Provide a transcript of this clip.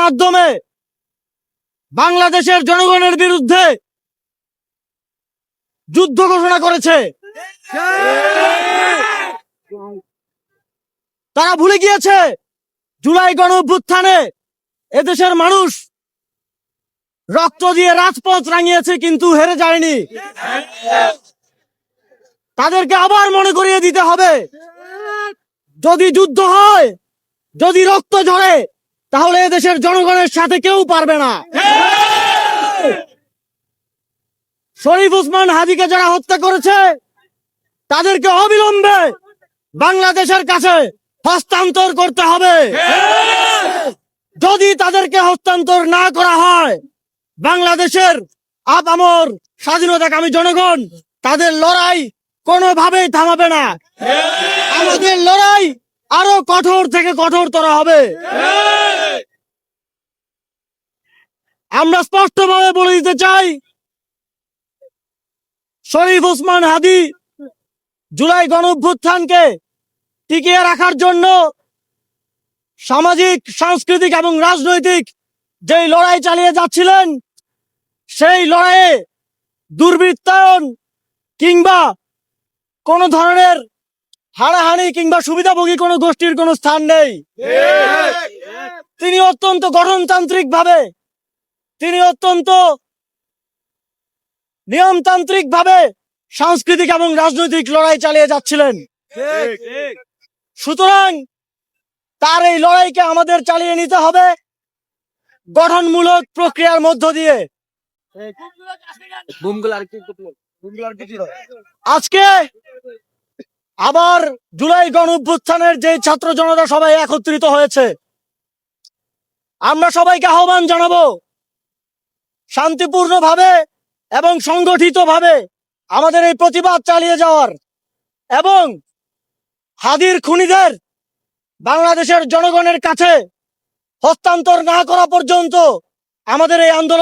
মাধ্যমে বাংলাদেশের জনগণের বিরুদ্ধে যুদ্ধ ঘোষণা করেছে। তারা ভুলে গিয়েছে জুলাই গণঅভ্যুত্থানে এদেশের মানুষ রক্ত দিয়ে রাজপথ রাঙিয়েছে, কিন্তু হেরে যায়নি। তাদেরকে আবার মনে করিয়ে দিতে হবে, যদি যুদ্ধ হয়, যদি রক্ত ঝরে, তাহলে এদেশের জনগণের সাথে কেউ পারবে না। শরীফ ওসমান হাদিকে যারা হত্যা করেছে তাদেরকে অবিলম্বে বাংলাদেশের কাছে হস্তান্তর করতে হবে। যদি তাদেরকে হস্তান্তর না করা হয়, বাংলাদেশের আপামর স্বাধীনতাকামী জনগণ তাদের লড়াই কোনোভাবেই থামাবে না। আমাদের লড়াই আরো কঠোর থেকে কঠোরতর হবে। আমরা স্পষ্টভাবে বলে দিতে চাই, শরীফ ওসমান হাদি জুলাই গণঅভ্যুত্থানকে টিকিয়ে রাখার জন্য সামাজিক, সাংস্কৃতিক এবং রাজনৈতিক যেই লড়াই চালিয়ে যাচ্ছিলেন, সেই লড়াইয়ে দুর্বৃত্তায়ন কিংবা কোন ধরনের হানাহানি কিংবা সুবিধাভোগী কোনো গোষ্ঠীর কোনো স্থান নেই। তিনি অত্যন্ত গঠনতান্ত্রিক ভাবে, তিনি অত্যন্ত নিয়মতান্ত্রিক ভাবে সাংস্কৃতিক এবং রাজনৈতিক লড়াই চালিয়ে যাচ্ছিলেন। সুতরাং তার এই লড়াইকে আমাদের চালিয়ে নিতে হবে গঠনমূলক প্রক্রিয়ার মধ্য দিয়ে। আজকে আবার জুলাই গণঅভ্যুত্থানের যে ছাত্র জনতা সবাই একত্রিত হয়েছে, আমরা সবাইকে আহ্বান জানাবো শান্তিপূর্ণভাবে এবং সংগঠিতভাবে আমাদের এই প্রতিবাদ চালিয়ে যাওয়ার, এবং হাদির খুনিদের বাংলাদেশের জনগণের কাছে হস্তান্তর না করা পর্যন্ত আমাদের এই আন্দোলন